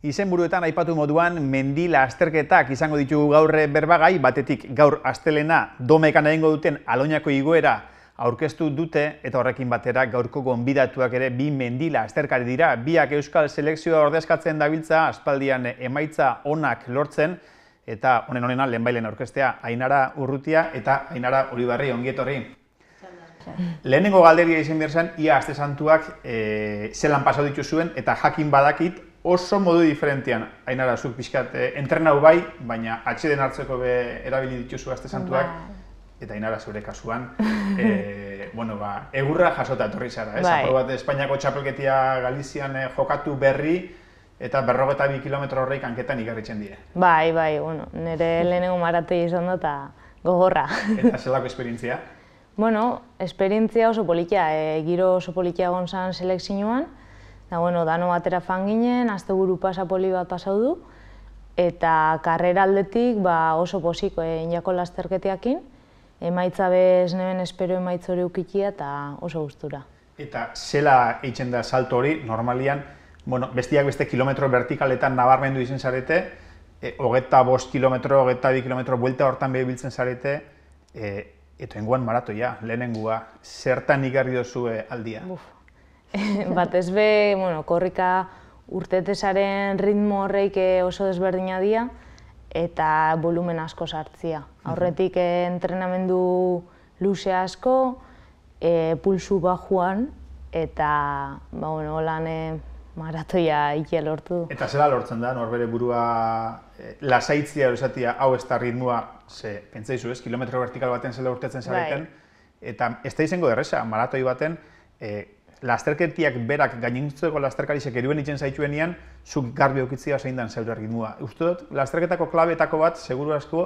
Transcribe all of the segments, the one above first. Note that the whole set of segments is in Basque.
Izenburuetan aipatu moduan mendi lasterketak izango ditugu gaur berbagai, batetik gaur astelena domekan egingo duten Aloñako igoera aurkeztu dute eta horrekin batera gaurko gonbidatuak ere bi mendi lasterkari dira. Biak euskal selekzioa ordezkatzen dabiltza, aspaldian emaitza onak lortzen eta honena lehenbailen aurkeztea Ainara Urrutia eta Ainara Uribarri, ongi etorri. Lehenengo galderia izan behar zen, ia aste santuak zelan pasau dituzuen eta jakin badakit oso modu diferentean. Ainara, zuk pixkat entrenau bai, baina atxeden hartzeko erabili dituzu aste santuak. Eta Ainara, zure kasuan, egurra jasota etorri zara. Aprobat Espainiako txapelketia Galizian jokatu berri eta 42 kilometro horreik hanketan igarritzen dire. Bai, nire lehenengo maratoi izan da eta gogorra. Eta zelako esperientzia? Esperientzia oso politia, giro oso politia egon zan selekzioan. Dano batera fan ginen, asteburu pasapoli bat pasau du, eta karrera aldetik oso posiko inako lasterketiakin, emaitza bez neben espero emaitza hori ukitia eta oso gustura. Eta zela eitzen da salto hori, normalian, bestiak beste kilometro vertikaletan nabarmendu izen zarete, 25 kilometro, 22 kilometro buelta hortan behibiltzen zarete, eta enguan maratoia, lehenengua, zertan igarri dozue aldia? Batez be, korrika urtetesaren ritmo horreik oso desberdina dira eta volumen asko sartzia. Aurretik entrenamendu luze asko, pulsu bajuan eta holan maratoia ikia lortu du. Eta zela lortzen da, norbere burua lasaitzia esatia hau ez da ritmoa, ze pentsaizu ez, kilometro vertikal baten zela urtetzen zareten, eta ez da izango derreza, maratoi baten, lasterketiak berak gainintzeko lasterkarizek eruen itzen zaituenean, zuk garbi aukitzia zein dan zeure ritmoa. Uste dut, lasterketako klabeetako bat, seguru asko,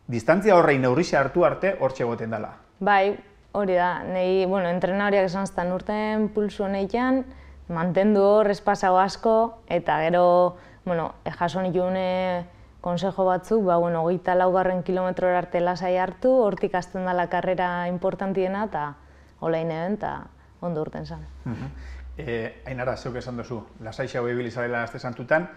distantzia horrei neurrixa hartu arte hortxe egoten dela. Bai, hori da. Nei, entrenariak esan ztan urten pulsu honeikan, mantendu hor, espasago asko, eta gero, jaso nituen konsejo batzuk, 24 kilometrora arte lasai hartu, hortik hasten dela karrera importantiena, eta olain eben, eta ondo urten zan. Ainara, zeuk esan duzu, lasaixau ebilizarela aste santutan,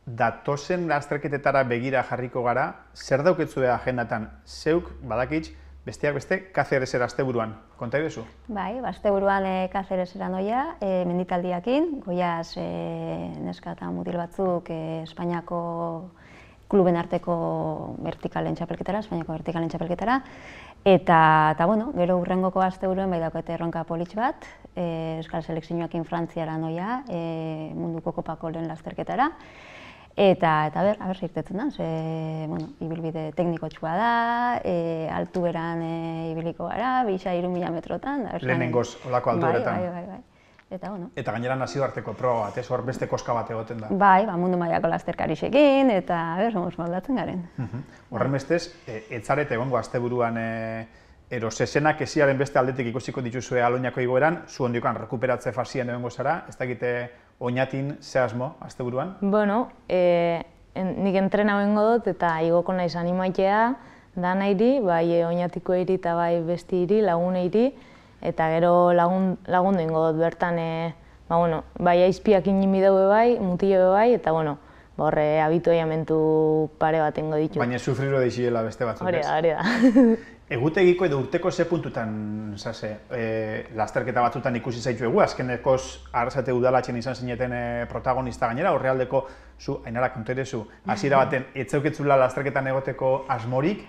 datozen lasterketetara begira jarriko gara, zer dauketzu agendatan zeuk, badakitz, besteak beste, Cáceresera asteburuan, konta iduzu? Bai, asteburuan Cáceresera noia, menditaldiakin, goiaz neska eta mutil batzuk Espainiako kluben arteko vertikalen txapelketara, Espainiako vertikalen txapelketara, eta gero hurrengoko asteburuen bai daukete erronka politx bat, euskal selekzioakin Frantziara noia, munduko kopako lehen lasterketara, eta ber zirtetzen da, ibilbide teknikotxua da, altuberan ibiliko gara, 2.000 metrotan. Lehenengoz, olako altuberetan. Bai. Eta gainera nazioarteko proba bat, hor beste koska bat egoten da. Bai, mundu mailako lasterkarixekin, eta somos moldatzen garen. Horren bestez, etzarete egongo asteburuan zezenak esiaren beste aldetik ikusiko dituzue Aloñako igoeran, zu ondiokan rekuperatze fasien egongo zara, ez dakite oinatin ze asmo asteburuan? Nik entrena egongo dut eta igoko naiz animaitea dana iri, bai oinatiko iri eta bai besti iri, lagune iri, eta gero lagundu ingo dut bertan, bai aizpiak inimi daue bai, mutile bai, eta horre abituaiamentu pare bat ingo ditu. Baina sufriro deixiela beste batzuk, ez? Hori da. Egutegiko edo urteko ze puntutan, lasterketa batzutan ikusi zaituegu, azkenekoz arrasate udalatxen izan zineten protagonista gainera, horrealdeko zu, Ainara, konterezu, hasiera baten, etzeuketzula lasterketan egoteko asmorik,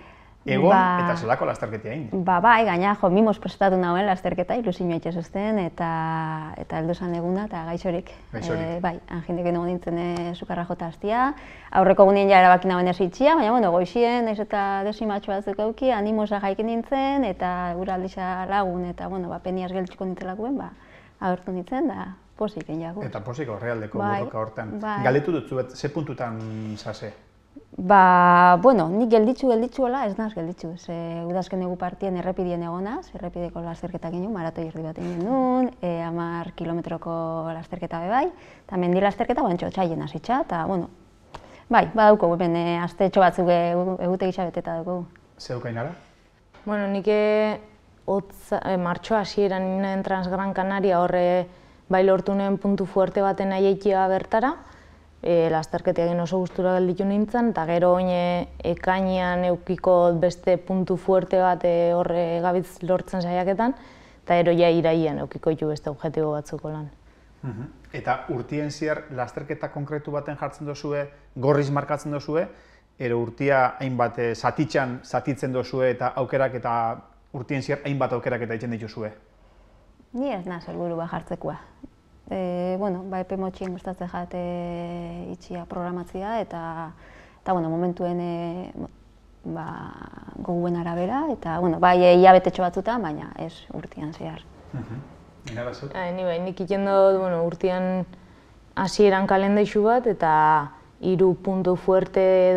egon eta zelako lasterketia egin? Bai, gaina, mimos prestatu nagoen lasterketa, ilusioa itxasozten, eta heldu zan eguna, eta gaixorik. Bai, anjindik egon nintzen sukarra jota hastia, aurreko egunien ja erabaki nagoen esitxia, baina, goizien, naiz eta desimatxo batzuk auki, animosa jaikin nintzen, eta gura aldiza lagun, eta, peniaz geltxiko nintzelakuen, agertu nintzen, da, posik egin jagu. Eta posik horrealdeko borroka hortan. Galdetu dut, ze puntutan zase? Nik gelditzuela, ez naz gelditzu. Udazken egu partien errepidien egonaz, errepideko lasterketa ginen, maratoi erdi bat egin duen, 10 kilometroko lasterketa bebai, eta mendi lasterketa txaien hasitza, eta, bai, badauko, astetxo batzuk egute gixabeteta dugu. Zeuk, Ainara? Nik martxoa hasieran ninen Transgran Canaria horre bai lortu nuen puntu fuerte baten aieikia bertara, lasterketak egin oso gustura gelditu nintzen, eta gero oin ekainean eukiko beste puntu fuerte bat horre gabitz lortzen saiaketan, eta gero ja irailean eukiko ditu beste objektibo batzuko lan. Eta urtien ziar lasterketa konkretu baten jartzen dozue, gorriz markatzen dozue, ero urtia hainbat zatitzen dozue eta aukerak eta urtien ziar hainbat aukerak eta egiten dituzue? Ni ez naz helburu bat jartzekoa. Epe motxien gustatzen jate itxia programatzia eta momentuen goguen arabera eta bai hilabetetxo batzutan, baina ez urtean zehar. Nik iten dut urtean hasieran kalendaizu bat eta 3 puntu fuerte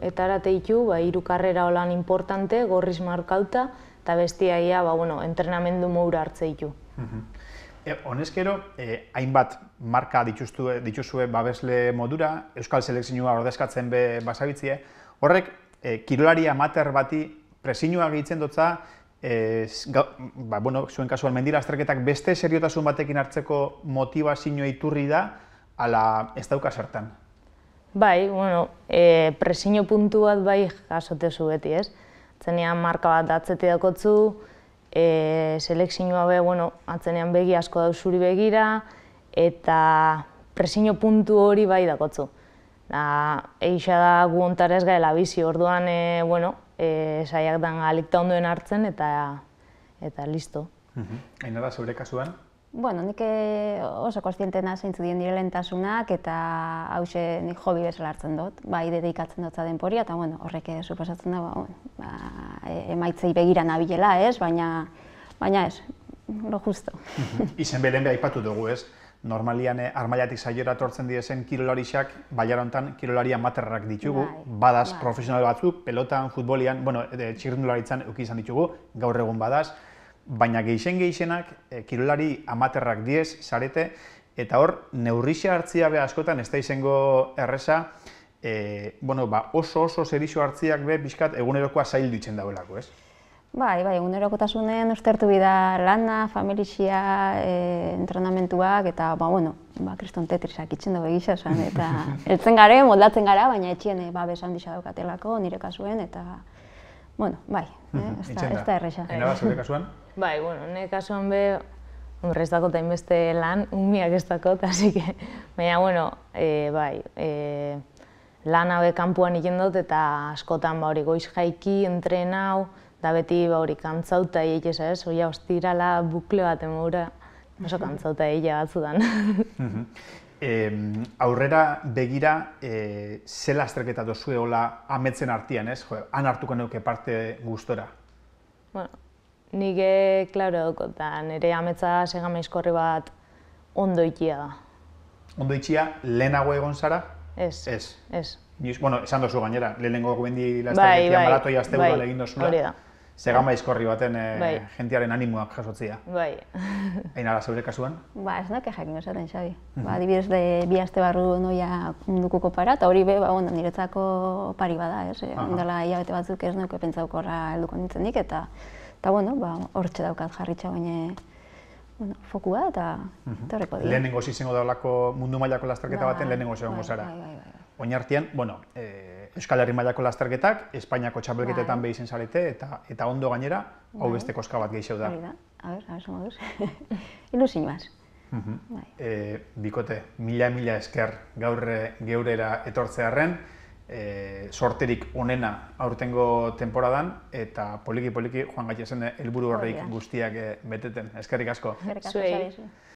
eta erate ditu, 3 karrera holan importante, gorriz markauta, eta bestia entrenamendu moura hartze ditu. Honezkero, hainbat marka dituzue babesle modura, Euskal Selekzioa ordezkatzen be basabitzie, horrek kirolari amateur bati presinua gehitzen dutza, zuen kasuan mendi lasterketak beste seriotasun batekin hartzeko motivazioa iturri da, ala ez dauka zertan? Bai, presio puntu bat bai jasotezu beti, ez? Atzenean marka bat atzete dakotzu, selekzioa be, atzenean begi asko dauz zuri begira, eta presio puntu hori bai dakotzu. Eixa da gu ontarez gaela bizi, orduan, saiak dan galikta ondoen hartzen eta listo. Ainara, zeure kasuan? Nik oso kostientena zeintzu dien dire lehentasunak eta hause nik hobi bezala hartzen dut, bai dedikatzen dutza denporia eta horrek suposatzen da emaitzei begira nabilela, ez? Baina ez, lo justo. Izen belen be aipatu dugu, ez? Normalian armailatik saiora tortzen diesen kirolarixak, baiara hontan kirolari amaterrak ditugu, badaz profesional batzuk, pelotan, futbolian, txirrindularitzan euki izan ditugu, gaur egun badaz, baina gehixenak kirolari amaterrak diez, zarete, eta hor, neurrixa hartzia be askotan, ez da izango erreza, oso zerixo hartziak be, bizkat, egunerokoa zaildu itzen daudelako, ez? Bai, egunerokotasunen ustertu bida lana, familixia, entrenamentuak, eta, kriston tetrisak itxen dugu egisa, eta eltzen gare, moldatzen gara, baina etxien besan disa daukatelako, nire kasuen, eta, bai, ez da erresa. Ainara, zure kasuan? Bai, nire kasuan be, ez dakot hainbeste lan, umiak ez dakot, así que, baina, bai, lan haue kanpuan egin dut, eta askotan goiz jaiki, entrenau, da beti kantzauta egitez, ez? Oia, ostirala bukle bat emaura, oso kantzauta egitea batzudan. Aurrera begira, ze lasterketa dozue hola ametzen artian, ez? Han hartuko neuke parte gustora? Nik, klaro daukot, nire ametza segamaizkorri bat ondo ikia da. Ondo ikia, lehenago egon zara? Ez. Esan dozu gainera, lehenengo mendi lasterketia maratoia asteburuan egin dozula. Hori da. Segamaizkorri baten jentiaren animoak jasotzia. Bai. Ainara, zeure kasuan? Ez nake jakin esaten, Xabi. Adibidez, 2 aste barru noia munduko kopara, eta hori be, niretzako pari bada, ez? Ondela hilabete batzuk ez neuke pentsaukorra helduko nintzenik, eta hortxe daukat jarritxa baina fokua eta horreko dira. Lehenengo izango daulako mundu mailako lasterketa baten lehenengo zegoen gozara. Oinartian, Euskal Herri mailako lasterketak, Espainiako txapelketetan behi izen zarete, eta ondo gainera, hau beste koska bat gehiago da. A ver, moduz. Ilusin baz. Bikote, mila esker gaur geurera etortzearren, sorterik onena aurtengo temporadan, eta poliki joan gaitezen helburu horreik guztiak beteten. Eskerrik asko. Zuei.